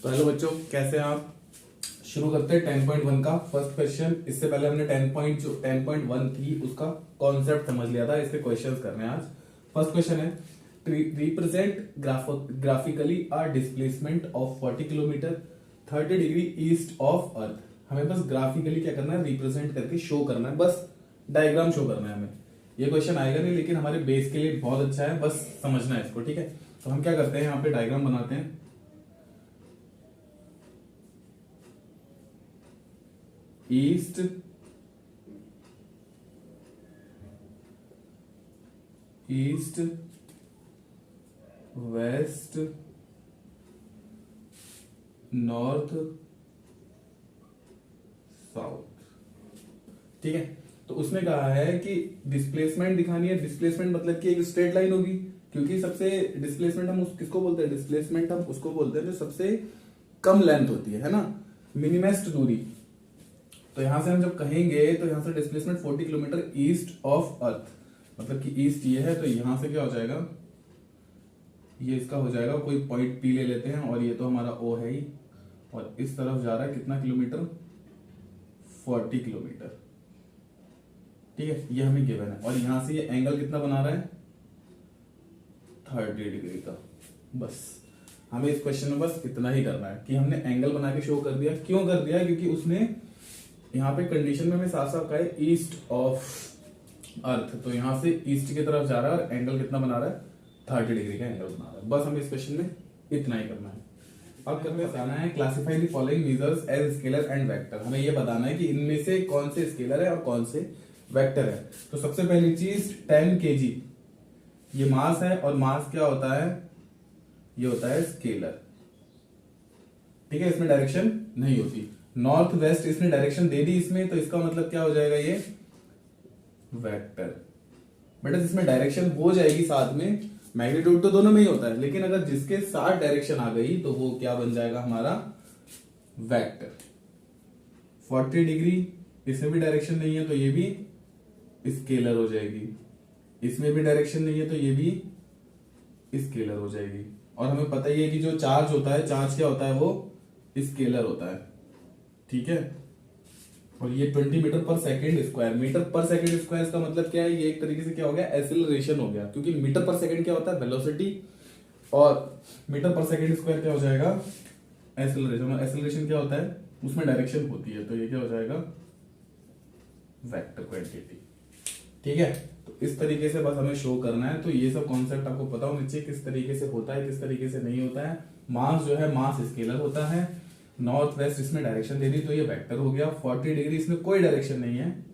तो हेलो बच्चों, कैसे हैं आप। शुरू करते हैं 10.1 का फर्स्ट क्वेश्चन। इससे पहले हमने 10.1 थी उसका कॉन्सेप्ट समझ लिया था, इसके क्वेश्चंस करने हैं आज। फर्स्ट क्वेश्चन है represent graphically a displacement of 40 kilometre 30 degree east of earth. हमें बस ग्राफिकली क्या करना है, रिप्रेजेंट करके शो करना है, बस डायग्राम शो करना है हमें। ये क्वेश्चन आएगा नहीं, लेकिन हमारे बेस के लिए बहुत अच्छा है, बस समझना है इसको, ठीक है। तो हम क्या करते हैं, यहाँ पे डायग्राम बनाते हैं। ईस्ट वेस्ट नॉर्थ साउथ, ठीक है। तो उसने कहा है कि डिस्प्लेसमेंट दिखानी है। डिस्प्लेसमेंट मतलब कि एक स्ट्रेट लाइन होगी, क्योंकि सबसे डिस्प्लेसमेंट हम किसको बोलते हैं, डिस्प्लेसमेंट हम उसको बोलते हैं जो सबसे कम लेंथ होती है ना, मिनिमेस्ट दूरी। तो यहां से हम जब कहेंगे तो यहां से displacement 40 kilometre east of earth, मतलब कि ईस्ट ये है, तो यहां से क्या हो जाएगा, ये इसका हो जाएगा, कोई पॉइंट पी ले लेते हैं, और ये तो हमारा ओ है ही, और इस तरफ जा रहा है कितना किलोमीटर, 40 किलोमीटर, ठीक है। ये हमें गिवन है, और यहां से ये एंगल कितना बना रहा है, 30 डिग्री का। बस हमें इस क्वेश्चन में बस इतना ही करना है कि हमने एंगल बना के शो कर दिया। क्यों कर दिया, क्योंकि उसने यहाँ पे कंडीशन में हमें साफ साफ कहा है ईस्ट ऑफ अर्थ, तो यहां से ईस्ट की तरफ जा रहा है और एंगल कितना बना रहा है, 30 डिग्री का एंगल बना रहा है। बस हमें इस क्वेश्चन में इतना ही करना है। अब करने बताना है classify the following measures as scalar and vector. हमें यह बताना है कि इनमें से कौन से स्केलर है और कौन से वेक्टर है। तो सबसे पहली चीज 10 kg, ये मास है, और मास क्या होता है, ये होता है स्केलर, ठीक है। इसमें डायरेक्शन नहीं होती। नॉर्थ वेस्ट इसने डायरेक्शन दे दी इसमें, तो इसका मतलब क्या हो जाएगा, ये वेक्टर। बेटा इसमें डायरेक्शन हो जाएगी साथ में, मैग्नीट्यूड तो दोनों में ही होता है, लेकिन अगर जिसके साथ डायरेक्शन आ गई तो वो क्या बन जाएगा, हमारा वेक्टर। 40 डिग्री, इसमें भी डायरेक्शन नहीं है तो ये भी स्केलर हो जाएगी। इसमें भी डायरेक्शन नहीं है तो ये भी स्केलर हो जाएगी। और हमें पता ही है कि जो चार्ज होता है, चार्ज क्या होता है, वो स्केलर होता है, ठीक है। और ये 20 मीटर पर सेकेंड स्क्वायर, मीटर पर सेकेंड स्क्वायर का मतलब क्या है, ये एक तरीके से क्या हो गया, एसिलरेशन हो गया, क्योंकि मीटर पर सेकेंड क्या होता है, वेलोसिटी, और मीटर पर सेकेंड स्क्वायर क्या हो जाएगा, एसिलरेशन। और एसिलरेशन क्या होता है, उसमें डायरेक्शन होती है, तो ये क्या हो जाएगा, वेक्टर क्वांटिटी, ठीक है। तो इस तरीके से बस हमें शो करना है। तो ये सब कॉन्सेप्ट आपको पता होना चाहिए, किस तरीके से होता है, किस तरीके से नहीं होता है। मास जो है, मास स्केलर होता है। नॉर्थ वेस्ट इसमें डायरेक्शन दे दी तो ये वेक्टर हो गया। 40 डिग्री इसमें कोई डायरेक्शन नहीं है,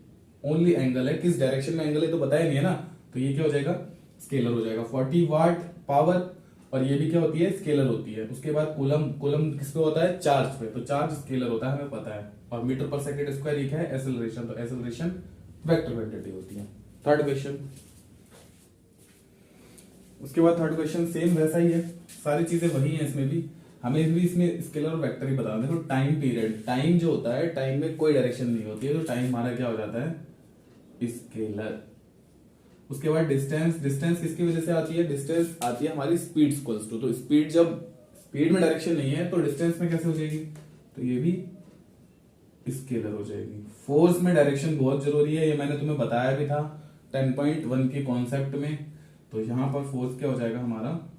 ओनली एंगल है, किस डायरेक्शन में एंगल है तो बताया नहीं है ना, तो ये क्या हो जाएगा, स्केलर हो जाएगा। 40 वाट पावर, और ये भी क्या होती है, स्केलर होती है। उसके बाद कूलम किस पे होता है, चार्ज पे, तो चार्ज स्केलर होता है, हमें पता है। और मीटर पर सेकेंड स्क्वायर एक है एसेलरेशन, तो एसेलरेशन वेक्टर क्वांटिटी होती है। थर्ड क्वेश्चन, उसके बाद थर्ड क्वेश्चन सेम वैसा ही है, सारी चीजें वही है इसमें भी। हमें भी इसमें स्केलर और वेक्टर ही बताना। देखो टाइम पीरियड, टाइम जो होता है, टाइम में कोई डायरेक्शन नहीं होती है, तो टाइम हमारा क्या हो जाता है, स्केलर। उसके बाद डिस्टेंस, डिस्टेंस किसकी वजह से आती है, डिस्टेंस आती है हमारी स्पीड इक्वल्स टू। तो स्पीड, जब स्पीड में डायरेक्शन नहीं है तो डिस्टेंस में कैसे हो जाएगी, तो ये भी स्केलर हो जाएगी। फोर्स में डायरेक्शन बहुत जरूरी है, ये मैंने तुम्हें बताया भी था 10.1 के कॉन्सेप्ट में। तो यहां पर फोर्स क्या हो जाएगा, हमारा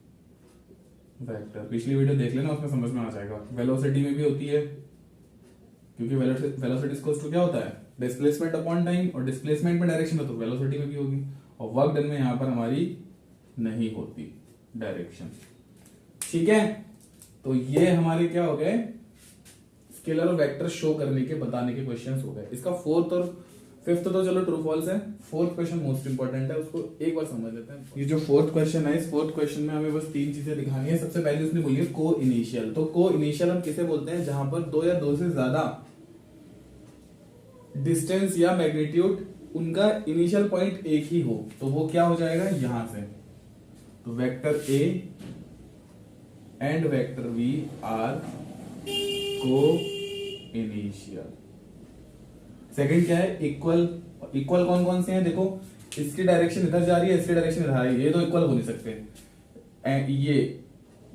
वेक्टर। पिछली वीडियो देख लेना, उसमें समझ में आ जाएगा। वेलोसिटी में भी होती है, क्योंकि वेलोसिटी इक्वल्स टू क्या होता है, डिस्प्लेसमेंट अपॉन टाइम, और डिस्प्लेसमेंट में डायरेक्शन है तो वेलोसिटी में भी होगी। और वर्क डन में यहां पर हमारी नहीं होती डायरेक्शन, ठीक है। तो ये हमारे क्या हो गए, स्केलर और वेक्टर शो करने के, बताने के क्वेश्चंस हो गए। इसका फोर्थ और फिफ्थ तो चलो ट्रू फॉल्स है, फोर्थ क्वेश्चन मोस्ट इंपॉर्टेंट है, उसको एक बार समझ लेते हैं। ये जो फोर्थ क्वेश्चन है, इस फोर्थ क्वेश्चन में हमें बस 3 चीजें दिखानी है। सबसे पहले उसने बोली है को इनिशियल। तो को इनिशियल हम किसे बोलते हैं, जहां पर 2 या 2 से ज्यादा डिस्टेंस या मैग्नीट्यूड, उनका इनिशियल पॉइंट एक ही हो, तो वो क्या हो जाएगा, यहां से। तो vector A and vector B are को इनिशियल। सेकंड क्या है, इक्वल। इक्वल कौन कौन से हैं, देखो इसकी डायरेक्शन इधर जा रही है, इसकी डायरेक्शन इधर आ रही है, ये तो इक्वल हो नहीं सकते। ये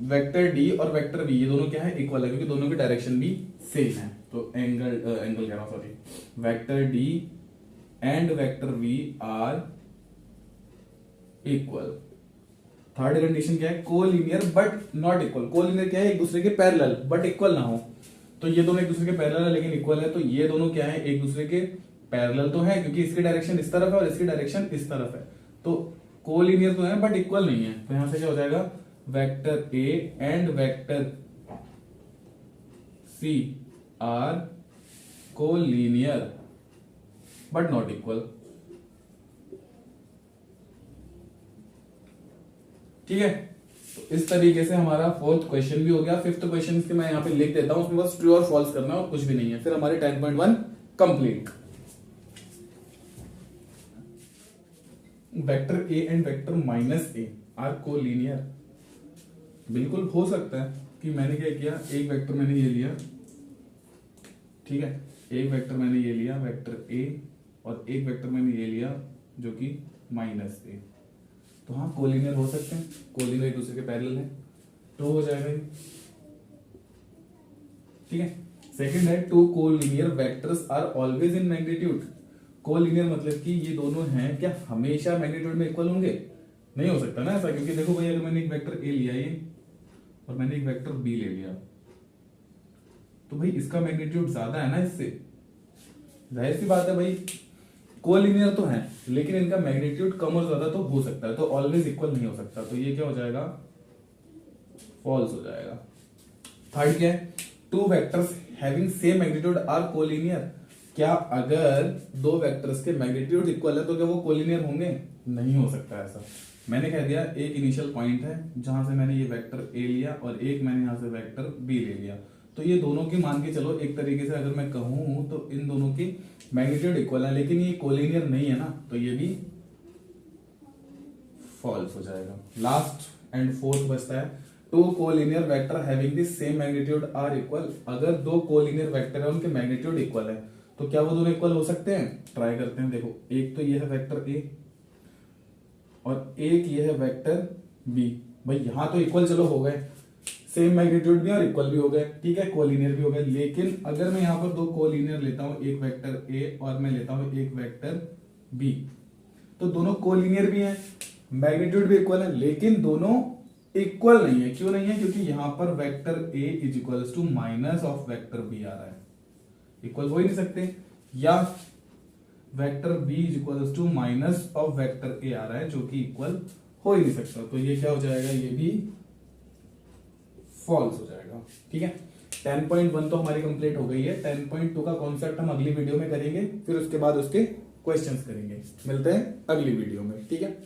वेक्टर डी और वेक्टर वी ये दोनों क्या है, इक्वल है, क्योंकि दोनों की डायरेक्शन भी सेम है। तो एंगल कह रहा हूं, sorry, vector D and vector V are equal. Third condition क्या है, collinear but not equal. Collinear क्या है, एक दूसरे के पैरेलल बट इक्वल ना हो। तो ये दोनों एक दूसरे के पैरेलल है लेकिन इक्वल है, तो ये दोनों क्या है, एक दूसरे के पैरेलल तो है क्योंकि इसकी डायरेक्शन इस तरफ है और इसकी डायरेक्शन इस तरफ है। तो कोलिनियर तो है बट इक्वल नहीं है। तो यहां से क्या हो जाएगा, vector A and vector C are collinear but not equal. ठीक है, तो इस तरीके से हमारा फोर्थ क्वेश्चन भी हो गया। फिफ्थ क्वेश्चन की मैं यहाँ पे लिख देता हूं, उसमें बस ट्रू और फॉल्स करना है और कुछ भी नहीं है, फिर हमारे 10.1 complete. Vector A and vector minus A R collinear. बिल्कुल हो सकता है कि मैंने क्या किया, एक वेक्टर मैंने ये लिया, ठीक है, एक वेक्टर मैंने ये लिया वेक्टर ए, और एक वेक्टर मैंने ये लिया जो कि माइनस ए। तो हाँ कोलिनियर हो सकते हैं, कोलिनियर एक दूसरे के पैरेलल है, तो हो जाएगा ये। ठीक है, सेकंड है two collinear vectors are always in magnitude. Collinear मतलब कि ये दोनों हैं क्या हमेशा मैग्नीट्यूड में इक्वल होंगे, नहीं हो सकता ना ऐसा, क्योंकि देखो भाई अगर मैंने एक वेक्टर ए लिया ये और मैंने एक वेक्टर बी ले लिया, तो भाई इसका मैग्नीट्यूड ज्यादा है ना इससे, जाहिर सी बात है भाई कोलिनियर तो है लेकिन इनका मैग्नीट्यूड कम और ज्यादा तो हो सकता है, तो ऑलवेज इक्वल नहीं हो सकता। तो ये क्या हो जाएगा, फॉल्स हो जाएगा। थर्ड क्या है, two vectors having same magnitude are collinear. क्या अगर दो वेक्टर्स के मैग्नीट्यूड इक्वल है तो क्या वो कोलिनियर होंगे, नहीं हो सकता ऐसा। मैंने कह दिया एक इनिशियल पॉइंट है जहां से मैंने ये वेक्टर ए लिया और एक मैंने यहां से वेक्टर बी ले लिया, तो ये दोनों की मान के चलो एक तरीके से अगर मैं कहूं तो इन दोनों की मैग्नीट्यूड इक्वल है, लेकिन ये कोलिनियर नहीं है ना, तो ये भी फॉल्स हो जाएगा। लास्ट एंड फोर्थ बचता है two collinear vector having the same magnitude are equal. अगर दो कोलिनियर वेक्टर है उनके मैग्नीट्यूड इक्वल है तो क्या वो दोनों इक्वल हो सकते हैं, ट्राई करते हैं। देखो एक तो ये है वेक्टर ए और एक ये है वेक्टर बी, भाई यहां तो इक्वल चलो हो गए, सेम मैग्नीट्यूड भी और इक्वल भी हो गए, ठीक है, कोलिनियर भी हो गए। लेकिन अगर मैं यहां पर दो कोलिनियर लेता हूं, एक वेक्टर ए और मैं लेता हूं एक वेक्टर बी, तो दोनों कोलिनियर भी हैं, मैग्नीट्यूड भी इक्वल है, लेकिन दोनों इक्वल नहीं है। क्यों नहीं है, क्योंकि यहां पर vector A is equal to minus of vector B आ रहा है, इक्वल हो ही नहीं सकते। या vector B is equal to minus of vector A आ रहा है जो कि इक्वल हो ही नहीं सकता, तो ये क्या हो जाएगा, ये भी फॉल्स हो जाएगा। ठीक है, 10.1 तो हमारी कंप्लीट हो गई है। 10.2 का कॉन्सेप्ट हम अगली वीडियो में करेंगे, फिर उसके बाद उसके क्वेश्चंस करेंगे। मिलते हैं अगली वीडियो में, ठीक है।